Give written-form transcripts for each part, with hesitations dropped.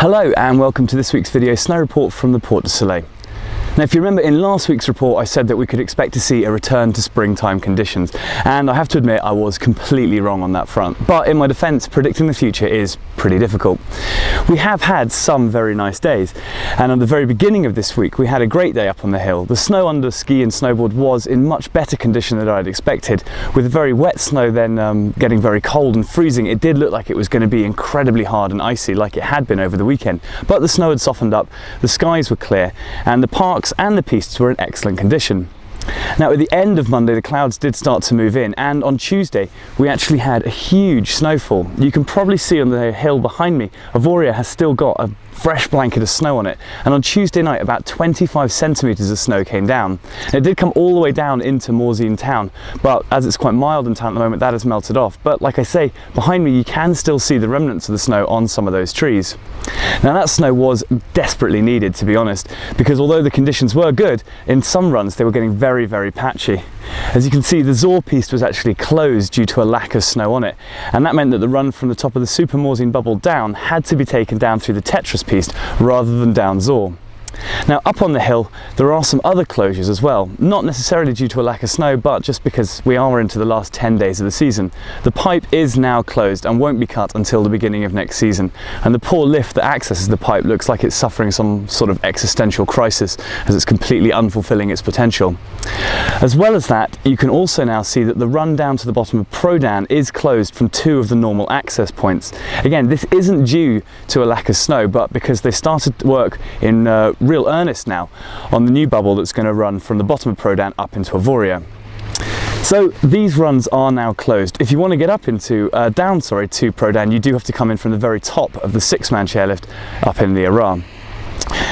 Hello and welcome to this week's video snow report from the Port de Soleil. Now, if you remember in last week's report I said that we could expect to see a return to springtime conditions, and I have to admit I was completely wrong on that front, but in my defence, predicting the future is pretty difficult. We have had some very nice days, and at the very beginning of this week we had a great day up on the hill. The snow under ski and snowboard was in much better condition than I'd expected. With very wet snow then getting very cold and freezing, it did look like it was going to be incredibly hard and icy like it had been over the weekend, but the snow had softened up, the skies were clear, and the parks and the pistes were in excellent condition. Now, at the end of Monday the clouds did start to move in, and on Tuesday we actually had a huge snowfall. You can probably see on the hill behind me, Avoria has still got a fresh blanket of snow on it, and on Tuesday night about 25 centimetres of snow came down. And it did come all the way down into Morzine town, but as it's quite mild in town at the moment, that has melted off. But like I say, behind me you can still see the remnants of the snow on some of those trees. Now, that snow was desperately needed, to be honest, because although the conditions were good, in some runs they were getting very, very patchy. As you can see, the Zor piste was actually closed due to a lack of snow on it, and that meant that the run from the top of the Super Morzine bubble down had to be taken down through the Tetris piste rather than down Zor. Now, up on the hill there are some other closures as well, not necessarily due to a lack of snow, but just because we are into the last 10 days of the season. The pipe is now closed and won't be cut until the beginning of next season, and the poor lift that accesses the pipe looks like it's suffering some sort of existential crisis as it's completely unfulfilling its potential. As well as that, you can also now see that the run down to the bottom of Prodan is closed from two of the normal access points. Again, this isn't due to a lack of snow, but because they started work in real earnest now on the new bubble that's going to run from the bottom of Prodan up into Avoria. So these runs are now closed. If you want to get up into down to Prodan, you do have to come in from the very top of the 6-man chairlift up in the Arar.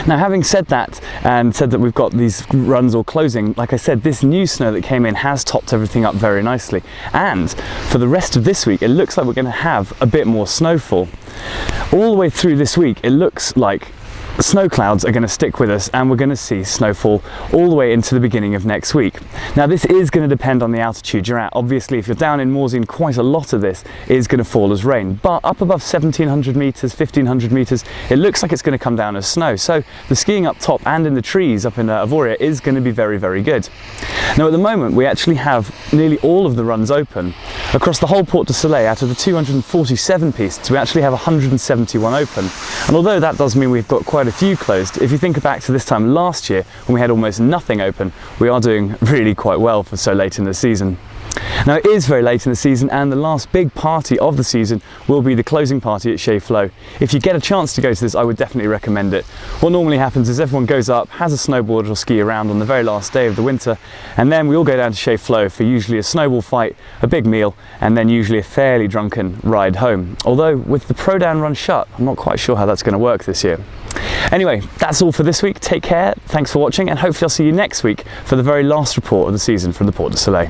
Now, having said that, and said that we've got these runs all closing, like I said, this new snow that came in has topped everything up very nicely, and for the rest of this week it looks like we're going to have a bit more snowfall. All the way through this week it looks like snow clouds are going to stick with us, and we're going to see snowfall all the way into the beginning of next week. Now, this is going to depend on the altitude you're at. Obviously, if you're down in Morzine, quite a lot of this is going to fall as rain, but up above 1700 metres, 1500 metres, it looks like it's going to come down as snow. So the skiing up top and in the trees up in Avoria is going to be very, very good. Now, at the moment we actually have nearly all of the runs open. Across the whole Port de Soleil, out of the 247 pistes, we actually have 171 open. And although that does mean we've got quite a few closed, if you think back to this time last year when we had almost nothing open, we are doing really quite well for so late in the season. Now, it is very late in the season, and the last big party of the season will be the closing party at Chez Flow. If you get a chance to go to this, I would definitely recommend it. What normally happens is everyone goes up, has a snowboard or ski around on the very last day of the winter, and then we all go down to Chez Flow for usually a snowball fight, a big meal, and then usually a fairly drunken ride home. Although with the Prodan run shut, I'm not quite sure how that's going to work this year. Anyway, that's all for this week. Take care, thanks for watching, and hopefully I'll see you next week for the very last report of the season from the Port de Soleil.